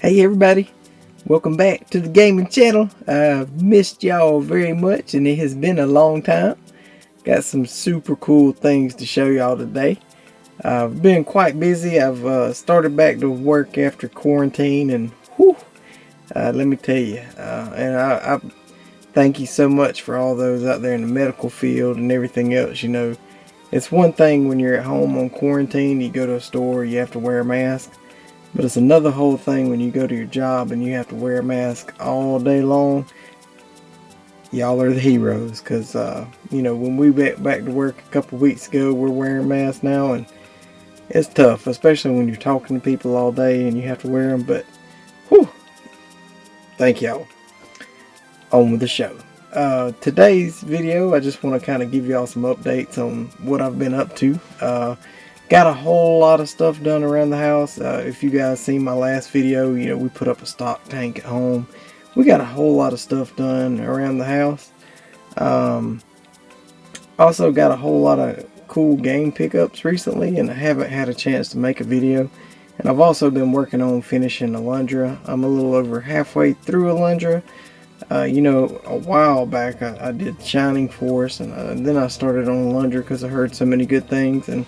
Hey everybody, welcome back to the gaming channel. I've missed y'all very much and it has been a long time. Got some super cool things to show y'all today. I've been quite busy. I've started back to work after quarantine and whew, let me tell you, and I thank you so much for all those out there in the medical field and everything else. You know, it's one thing when you're at home on quarantine, you go to a store, you have to wear a mask. But it's another whole thing when you go to your job and you have to wear a mask all day long. Y'all are the heroes, because you know, when we went back to work a couple weeks ago, we're wearing masks now, and it's tough, especially when you're talking to people all day and you have to wear them. But whew, thank y'all. On with the show. Today's video, I just want to kind of give y'all some updates on what I've been up to. Got a whole lot of stuff done around the house. If you guys seen my last video, you know, we put up a stock tank at home. We got a whole lot of stuff done around the house. Also got a whole lot of cool game pickups recently, and I haven't had a chance to make a video. And I've also been working on finishing Alundra. I'm a little over halfway through Alundra. You know, a while back I did Shining Force, and then I started on Alundra because I heard so many good things, and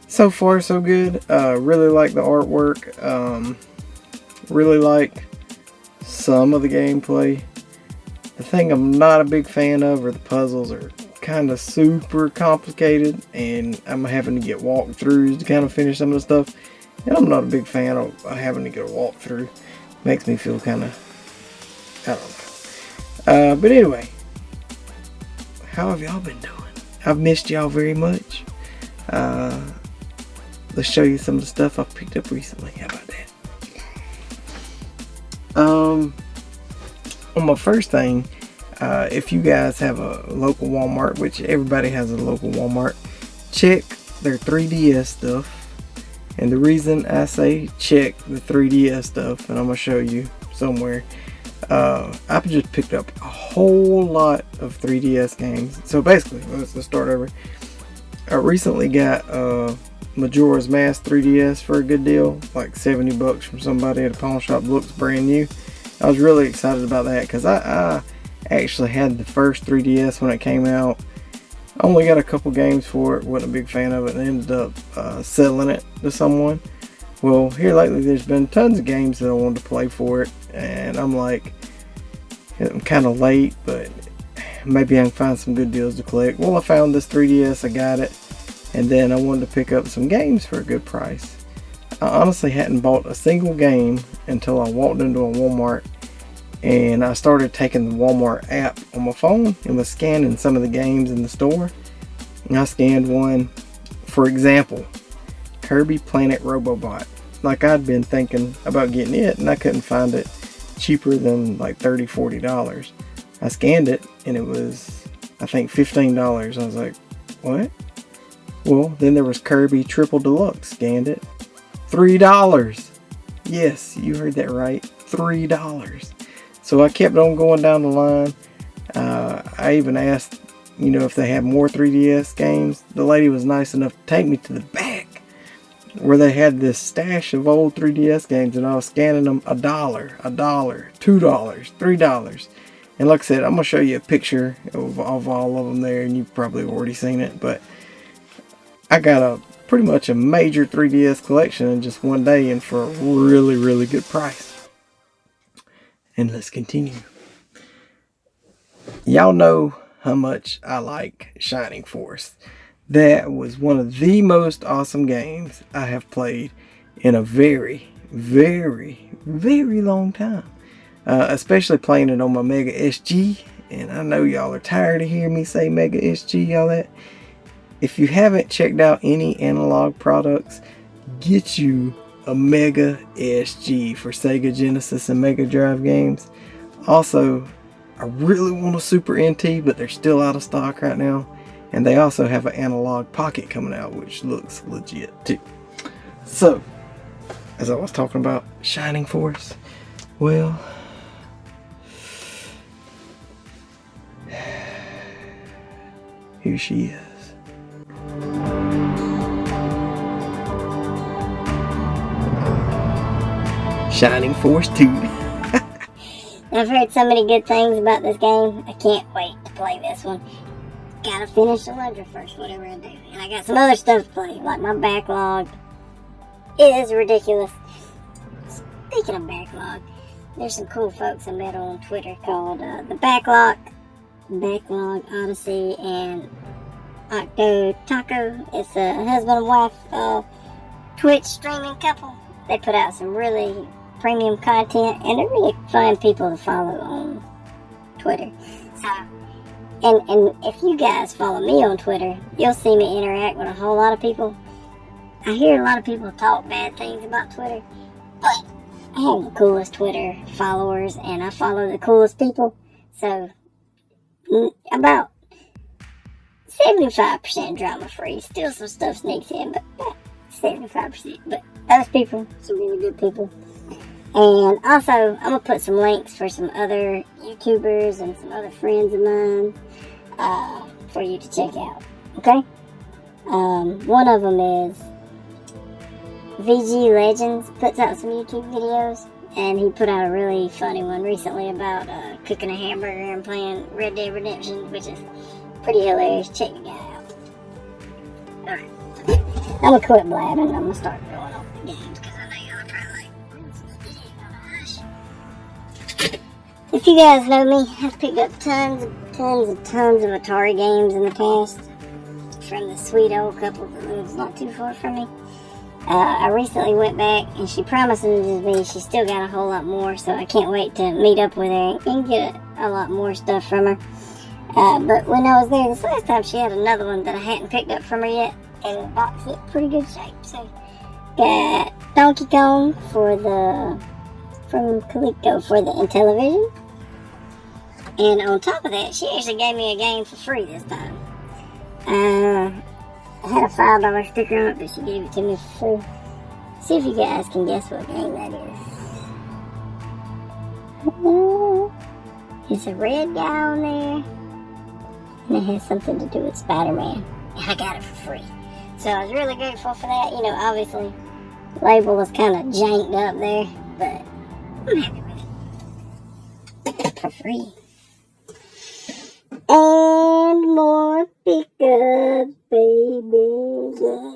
so far so good. Really like the artwork. Really like some of the gameplay. The thing I'm not a big fan of are the puzzles. Are kind of super complicated, and I'm having to get walkthroughs to kind of finish some of the stuff. And I'm not a big fan of having to get a walkthrough. Makes me feel kind of, I don't know. But anyway, how have y'all been doing? I've missed y'all very much. Let's show you some of the stuff I've picked up recently. How about that? On my first thing, if you guys have a local Walmart, which everybody has a local Walmart, check their 3DS stuff. And the reason I say check the 3DS stuff, and I'm going to show you somewhere, I've just picked up a whole lot of 3DS games. So basically, let's start over. I recently got Majora's Mask 3DS for a good deal, like 70 bucks from somebody at a pawn shop. Looks brand new. I was really excited about that because I actually had the first 3DS when it came out. I only got a couple games for it, wasn't a big fan of it, and ended up selling it to someone. Well, here lately there's been tons of games that I wanted to play for it, and I'm like, I'm kind of late, but maybe I can find some good deals to collect. Well, I found this 3DS, I got it. And then I wanted to pick up some games for a good price. I honestly hadn't bought a single game until I walked into a Walmart, and I started taking the Walmart app on my phone and was scanning some of the games in the store. And I scanned one, for example, Kirby Planet Robobot. Like, I'd been thinking about getting it, and I couldn't find it cheaper than like $30–40. I scanned it, and it was, I think, $15. I was like, what? Well, then there was Kirby Triple Deluxe. Scanned it. $3. Yes, you heard that right. $3. So I kept on going down the line. I even asked, you know, if they had more 3DS games. The lady was nice enough to take me to the back where they had this stash of old 3DS games, and I was scanning them $1, $2, $3. And like I said, I'm going to show you a picture of all of them there, and you've probably already seen it, but I got pretty much a major 3DS collection in just one day, and for a really, really good price. And let's continue. Y'all know how much I like Shining Force. That was one of the most awesome games I have played in a very, very, very long time. Especially playing it on my Mega SG. And I know y'all are tired of hearing me say Mega SG, all that. If you haven't checked out any analog products, get you a Mega SG for Sega Genesis and Mega Drive games. Also, I really want a Super NT, but they're still out of stock right now. And they also have an analog pocket coming out, which looks legit too. So, as I was talking about Shining Force, well, here she is. Shining Force 2. I've heard so many good things about this game. I can't wait to play this one. Gotta finish the ledger first, whatever I do. And I got some other stuff to play, like my backlog. It is ridiculous. Speaking of backlog, there's some cool folks I met on Twitter called TheBacklogOdyssey and Octo Taco. It's a husband and wife Twitch streaming couple. They put out some really premium content, and they're really fun people to follow on Twitter. So, and if you guys follow me on Twitter, you'll see me interact with a whole lot of people. I hear a lot of people talk bad things about Twitter, but I have the coolest Twitter followers, and I follow the coolest people. So, about 75% drama free. Still some stuff sneaks in, but 75%. But those people, some really good people. And also, I'm going to put some links for some other YouTubers and some other friends of mine for you to check out. Okay? One of them is VG Legends, puts out some YouTube videos. And he put out a really funny one recently about cooking a hamburger and playing Red Dead Redemption, which is pretty hilarious. Check the guy out. Alright. I'm going to quit blabbing. I'm going to start going on the games, because I know y'all are probably like, if you guys know me, I've picked up tons of Atari games in the past from the sweet old couple that lives not too far from me. I recently went back, and she promises me she's still got a whole lot more, so I can't wait to meet up with her and get a lot more stuff from her. But when I was there this last time, she had another one that I hadn't picked up from her yet, and the box is in pretty good shape. So, got Donkey Kong from Coleco for the Intellivision. And on top of that, she actually gave me a game for free this time. I had a $5 sticker on it, but she gave it to me for free. See if you guys can guess what game that is. It's a red guy on there, and it has something to do with Spider-Man. And I got it for free. So I was really grateful for that. You know, obviously, the label was kind of janked up there, but I'm happy with it. For free. And more pickups, baby, yeah.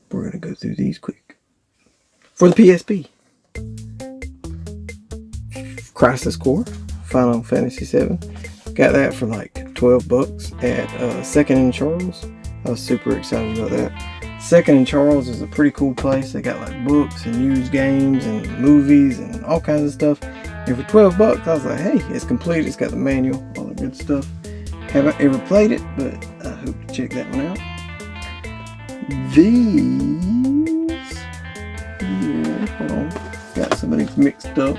We're gonna go through these quick. For the PSP, Crisis Core, Final Fantasy VII. Got that for like $12 at Second and Charles. I was super excited about that. Second and Charles is a pretty cool place. They got like books and used games and movies and all kinds of stuff. And for $12, I was like, hey, it's complete. It's got the manual, all the good stuff. Haven't ever played it, but I hope to check that one out. These here, hold on, got some of these mixed up.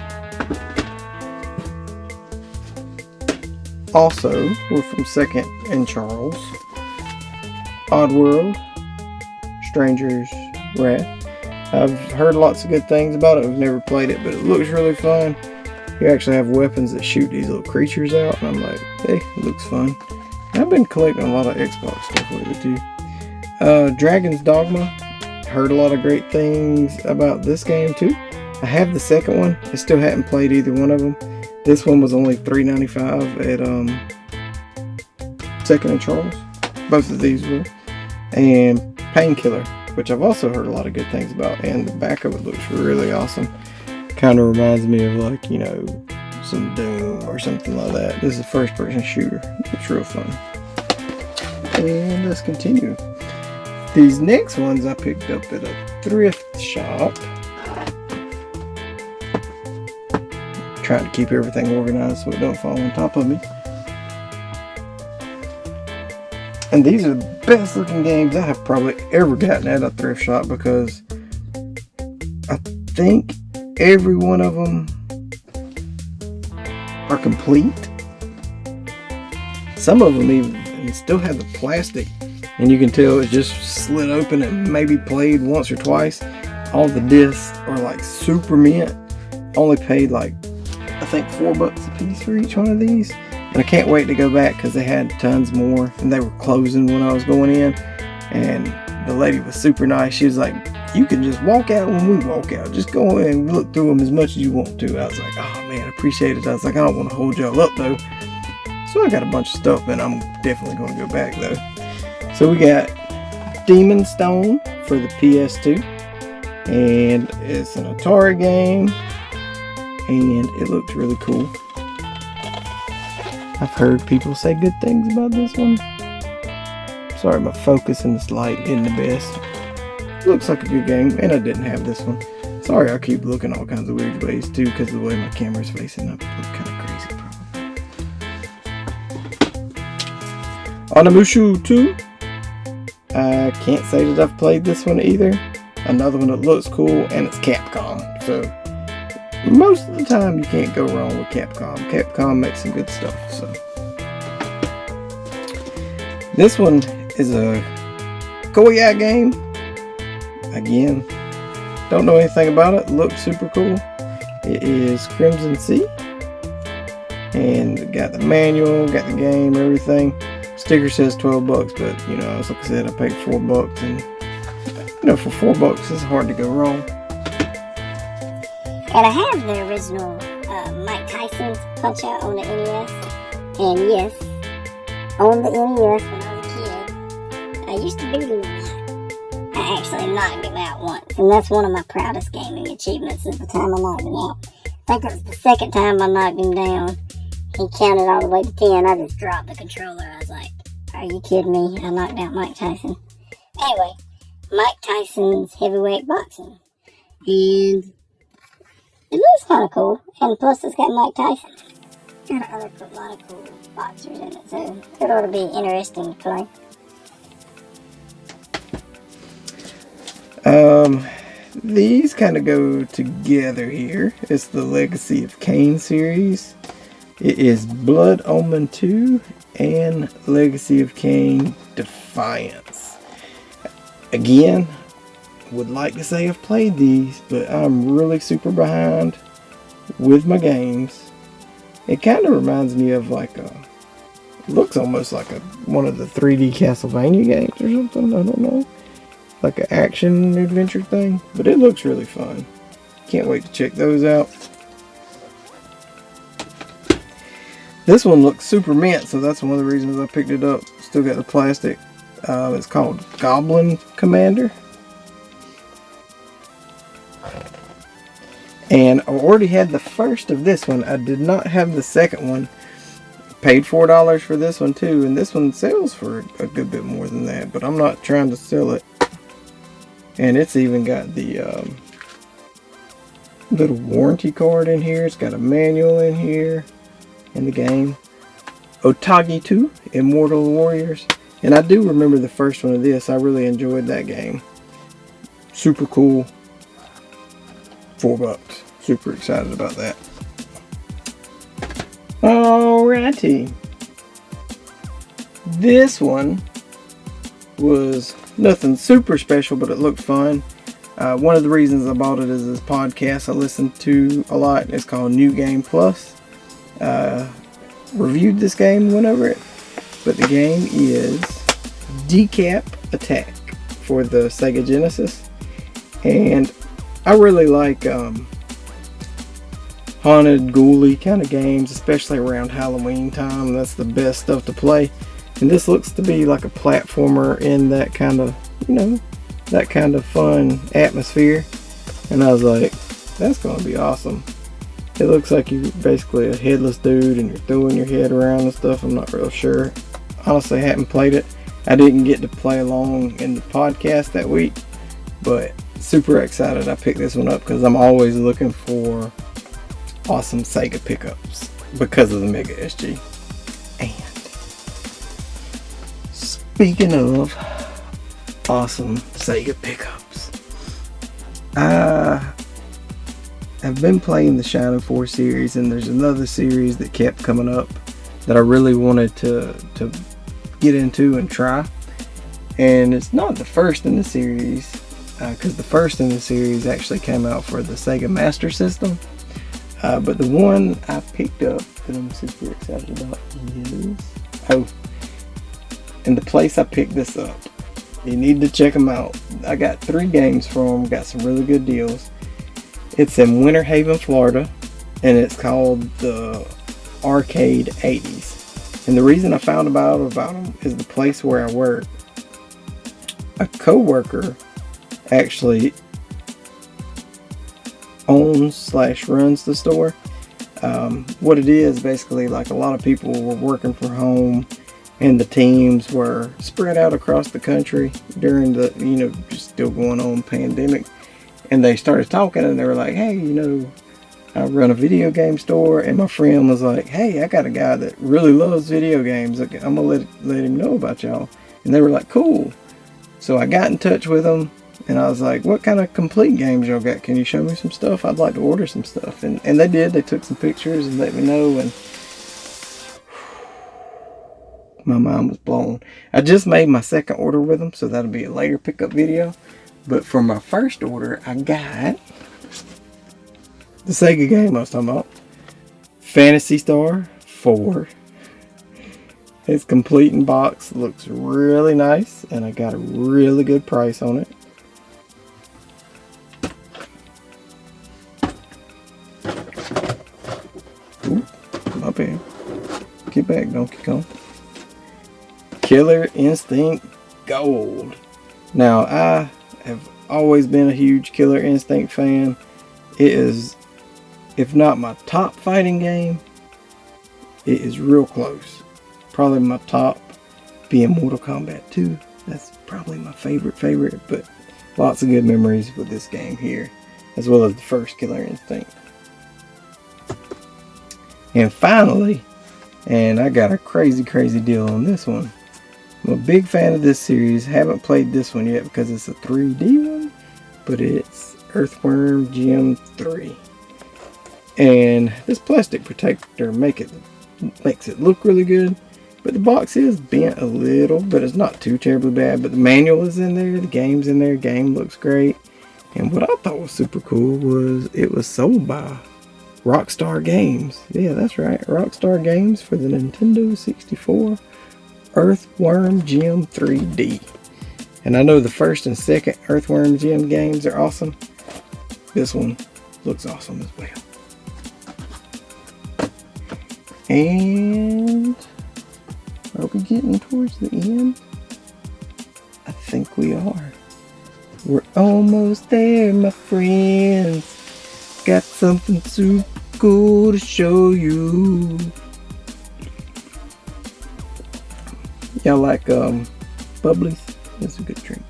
Also, we're from Second and Charles. Oddworld, Stranger's Wrath. I've heard lots of good things about it. I've never played it, but it looks really fun. You actually have weapons that shoot these little creatures out, and I'm like, hey, it looks fun. I've been collecting a lot of Xbox stuff lately too. Dragon's Dogma. Heard a lot of great things about this game too. I have the second one. I still hadn't played either one of them. This one was only $3.95 at Second and Charles. Both of these were. And Painkiller, which I've also heard a lot of good things about, and the back of it looks really awesome. Kind of reminds me of, like, you know, some Doom or something like that. This is a first person shooter. It's real fun. And let's continue. These next ones I picked up at a thrift shop. Trying to keep everything organized so it don't fall on top of me. And these are the best looking games I have probably ever gotten at a thrift shop, because I think every one of them are complete. Some of them even still have the plastic, and you can tell it's just slid open and maybe played once or twice. All the discs are like super mint. Only paid like, I think $4 a piece for each one of these. And I can't wait to go back, because they had tons more, and they were closing when I was going in, and the lady was super nice. She was like, you can just walk out when we walk out. Just go in and look through them as much as you want to. I was like, oh man, I appreciate it. I was like, I don't want to hold y'all up though. So I got a bunch of stuff, and I'm definitely going to go back though. So we got Demon Stone for the PS2, and it's an Atari game, and it looks really cool. I've heard people say good things about this one. Sorry, my focus in this light isn't the best. Looks like a good game, and I didn't have this one. Sorry, I keep looking all kinds of weird ways too, because of the way my camera's facing up. It looks kind of crazy, probably. Onimusha 2. I can't say that I've played this one either. Another one that looks cool, and it's Capcom. So, most of the time you can't go wrong with Capcom. Capcom makes some good stuff, so. This one is a Koei game. Again, don't know anything about it. Looks super cool. It is Crimson Sea. And got the manual, got the game, everything. Sticker says 12 bucks, but you know, like I said, I paid $4, and you know, for $4 it's hard to go wrong. And I have the original Mike Tyson's Punch Out on the NES. And yes, on the NES when I was a kid, I used to beat him a lot. I actually knocked him out once, and that's one of my proudest gaming achievements is the time I knocked him out. I think it was the second time I knocked him down. He counted all the way to 10. I just dropped the controller. I was like, are you kidding me? I knocked out Mike Tyson. Anyway, Mike Tyson's heavyweight boxing. And it looks kind of cool. And plus it's got Mike Tyson. Got a lot of cool boxers in it. So it ought to be interesting to play. These kind of go together here. It's the Legacy of Kain series. It is Blood Omen 2 and Legacy of Kain Defiance. Again, would like to say I've played these, but I'm really super behind with my games. It kind of reminds me of like looks almost like one of the 3D Castlevania games or something, I don't know. Like an action adventure thing, but it looks really fun. Can't wait to check those out. This one looks super mint, so that's one of the reasons I picked it up. Still got the plastic. It's called Goblin Commander. And I already had the first of this one. I did not have the second one. Paid $4 for this one too, and this one sells for a good bit more than that, but I'm not trying to sell it. And it's even got the little warranty card in here. It's got a manual in here in the game. Otage 2, Immortal Warriors. And I do remember the first one of this. I really enjoyed that game. Super cool. $4. Super excited about that. Alrighty. This one was nothing super special, but it looked fun. One of the reasons I bought it is this podcast I listen to a lot. It's called New Game Plus. Reviewed this game, went over it. But the game is Decap Attack for the Sega Genesis. And I really like haunted, ghouly kind of games, especially around Halloween time. That's the best stuff to play. And this looks to be like a platformer in that kind of, you know, that kind of fun atmosphere. And I was like, that's going to be awesome. It looks like you're basically a headless dude and you're throwing your head around and stuff. I'm not real sure. Honestly, I haven't played it. I didn't get to play along in the podcast that week, but super excited I picked this one up because I'm always looking for awesome Sega pickups because of the Mega SG. And speaking of awesome Sega pickups, I've been playing the Shining Force series, and there's another series that kept coming up that I really wanted to get into and try. And it's not the first in the series, because the first in the series actually came out for the Sega Master System. But the one I picked up that I'm super excited about is... Oh, and the place I picked this up You need to check them out. I got 3 games from them. Got some really good deals. It's in Winterhaven, Florida, and it's called the Arcade 80s. And the reason I found out about them is the place where I work. A co-worker actually owns / runs the store. What it is, basically, like, a lot of people were working from home, and the teams were spread out across the country during the, just still going on pandemic. And they started talking, and they were like, hey, I run a video game store. And my friend was like, hey, I got a guy that really loves video games. I'm gonna let him know about y'all. And they were like, cool. So I got in touch with them, and I was like, what kind of complete games y'all got? Can you show me some stuff? I'd like to order some stuff. And they did. They took some pictures and let me know, and my mind was blown. I just made my second order with them, so that'll be a later pickup video. But for my first order, I got the Sega game I was talking about, Phantasy Star 4. It's complete in box, looks really nice, and I got a really good price on it. Ooh, my bad. Get back, Donkey Kong. Killer Instinct Gold. Now, I have always been a huge Killer Instinct fan. It is, if not my top fighting game, it is real close. Probably my top being Mortal Kombat 2. That's probably my favorite, but lots of good memories with this game here, as well as the first Killer Instinct. And finally, and I got a crazy deal on this one. I'm a big fan of this series. Haven't played this one yet because it's a 3D one, but it's Earthworm Jim 3. And this plastic protector makes it look really good. But the box is bent a little, but it's not too terribly bad. But the manual is in there, the game's in there, game looks great. And what I thought was super cool was it was sold by Rockstar Games. Yeah, that's right, Rockstar Games for the Nintendo 64. Earthworm Jim 3D. And I know the first and second Earthworm Jim games are awesome. This one looks awesome as well. And are we getting towards the end? I think we are. We're almost there, my friends. Got something super cool to show you. Y'all like bubblies? That's a good drink.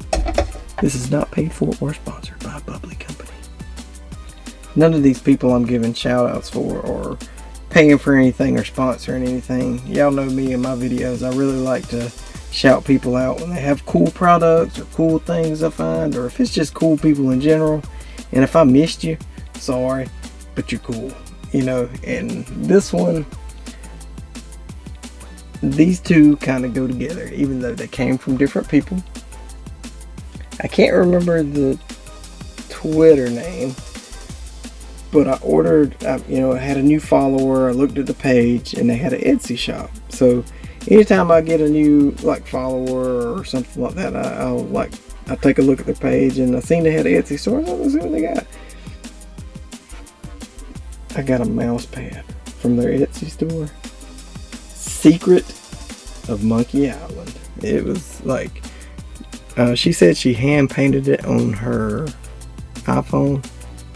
This is not paid for or sponsored by Bubbly Company. None of these people I'm giving shout outs for or paying for anything or sponsoring anything. Y'all know me in my videos. I really like to shout people out when they have cool products or cool things I find, or if it's just cool people in general. And if I missed you, sorry, but you're cool, And this one, these two kind of go together, even though they came from different people. I can't remember the Twitter name, but I ordered, I had a new follower. I looked at the page and they had an Etsy shop. So anytime I get a new follower or something like that, I take a look at their page, and I seen they had an Etsy store. So let's see what they got. I got a Mousepad from their Etsy store. Secret of Monkey Island. It was like, she said she hand painted it on her iPhone,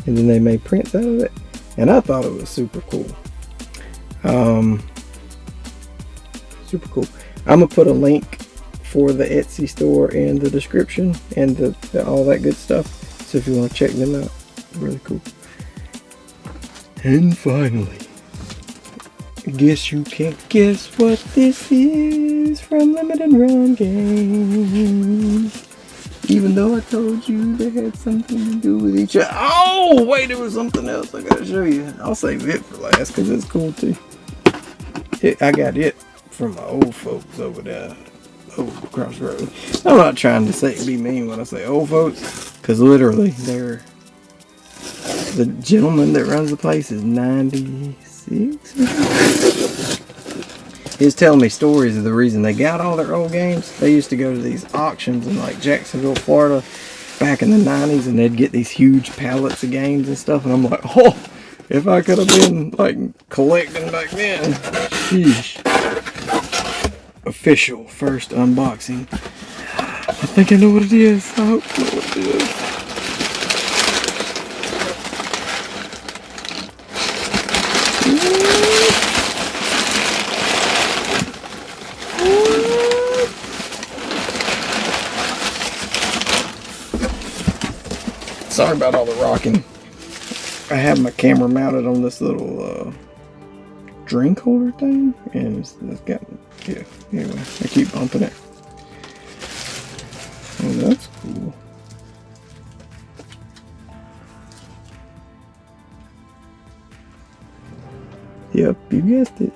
and then they made prints out of it, and I thought it was super cool. Super cool. I'm gonna put a link for the Etsy store in the description and the all that good stuff, so if you want to check them out, really cool. And finally, I guess you can't guess what this is from Limited Run Games. Even though I told you they had something to do with each other. Oh, wait, there was something else I gotta show you. I'll save it for last because it's cool too. I got it from my old folks over there, over across the road. I'm not trying to be mean when I say old folks, because literally they're, the gentleman that runs the place is 96. He was telling me stories of the reason they got all their old games. They used to go to these auctions in like Jacksonville, Florida, back in the 90s, and they'd get these huge pallets of games and stuff. And I'm like, oh, if I could have been like collecting back then. Sheesh. Official first unboxing. I think I know what it is. I hope I know what it is. Sorry about all the rocking. I have my camera mounted on this little drink holder thing, and it's got, yeah, anyway, I keep bumping it. Oh, that's cool. Yep, you guessed it.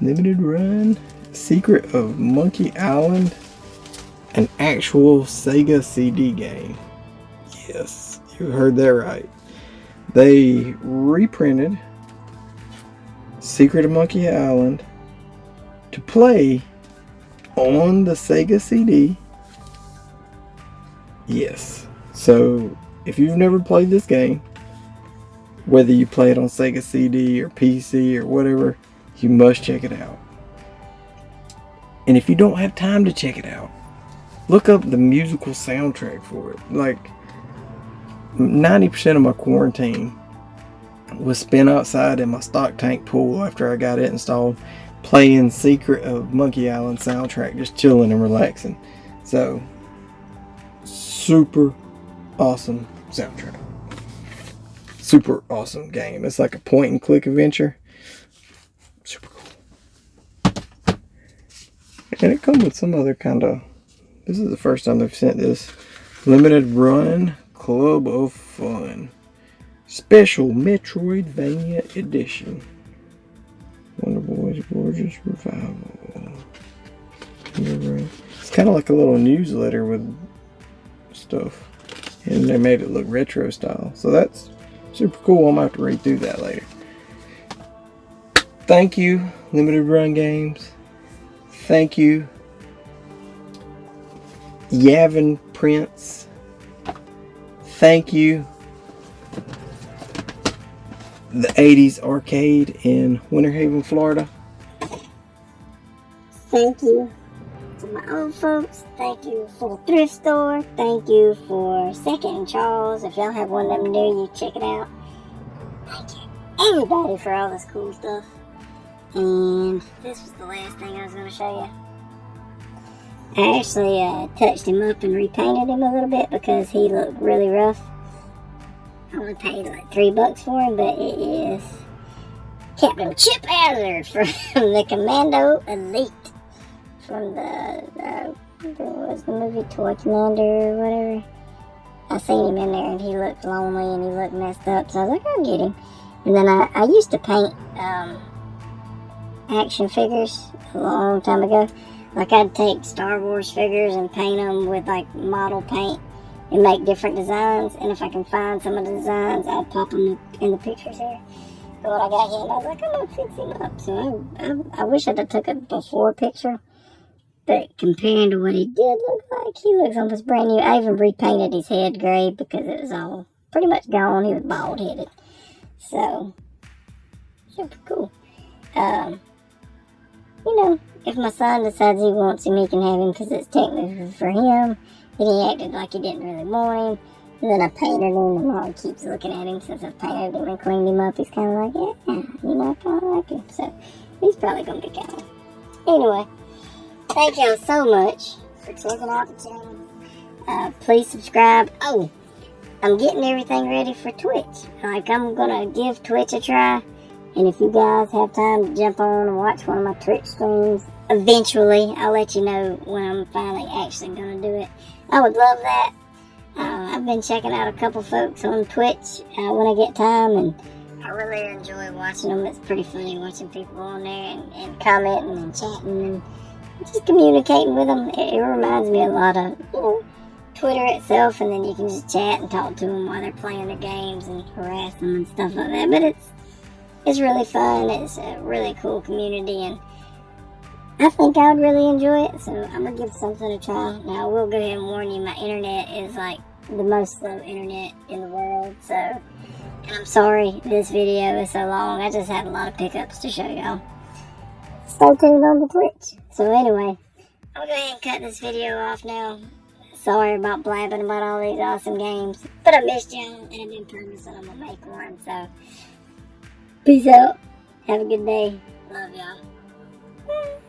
Limited run. Secret of Monkey Island. An actual Sega CD game. Yes, you heard that right. They reprinted Secret of Monkey Island to play on the Sega CD. Yes. So, if you've never played this game, whether you play it on Sega CD or PC or whatever, you must check it out. And if you don't have time to check it out, look up the musical soundtrack for it. Like, 90% of my quarantine was spent outside in my stock tank pool after I got it installed, playing Secret of Monkey Island soundtrack, just chilling and relaxing. So, super awesome soundtrack. Super awesome game. It's like a point and click adventure. Super cool. And it comes with some other kind of, this is the first time they've sent this, limited run Club of Fun Special Metroidvania Edition. Wonder Boy's Gorgeous Revival. It's kind of like a little newsletter with stuff, and they made it look retro style, so that's super cool. I'm gonna have to read through that later. Thank you, Limited Run Games. Thank you, Yavin Prince. Thank you, the 80s Arcade in Winterhaven, Florida. Thank you to my old folks. Thank you for Thrift Store. Thank you for Second and Charles. If y'all have one of them near you, check it out. Thank you everybody for all this cool stuff. And this was the last thing I was going to show you. I actually touched him up and repainted him a little bit because he looked really rough. I only paid like $3 for him, but it is Captain Chip Hazard from the Commando Elite. From the what was the movie, Toy Commander or whatever. I seen him in there and he looked lonely and he looked messed up, so I was like, I'll get him. And then I used to paint action figures a long time ago. Like, I'd take Star Wars figures and paint them with like model paint and make different designs, and if I can find some of the designs, I'd pop them in the pictures here. But when I got him, I was like, I'm gonna fix him up. So I wish I'd have took a before picture, but comparing to what he did look like, he looks almost brand new. I even repainted his head gray because it was all pretty much gone. He was bald headed, so super cool. You know, if my son decides he wants him, he can have him because it's technically for him. And he acted like he didn't really want him. And then I painted him, and Mom keeps looking at him since I've painted him and cleaned him up. He's kind of like, yeah, you know, I kind of like him. So he's probably going to be gone. Anyway, thank y'all so much for checking out the channel. Please subscribe. Oh, I'm getting everything ready for Twitch. Like, I'm going to give Twitch a try. And if you guys have time to jump on and watch one of my Twitch streams, eventually, I'll let you know when I'm finally actually going to do it. I would love that. I've been checking out a couple folks on Twitch when I get time, and I really enjoy watching them. It's pretty funny watching people on there and commenting and chatting and just communicating with them. It reminds me a lot of, you know, Twitter itself, and then you can just chat and talk to them while they're playing their games and harass them and stuff like that. But it's really fun. It's a really cool community, and I think I would really enjoy it, so I'm gonna give something a try. Now, I will go ahead and warn you, my internet is like the most slow internet in the world, so, and I'm sorry this video is so long. I just had a lot of pickups to show y'all. Stay tuned on the Twitch. So anyway, I'm gonna go ahead and cut this video off now. Sorry about blabbing about all these awesome games, but I missed y'all, and I've been promising I'm gonna make one, so peace out. Have a good day. Love y'all.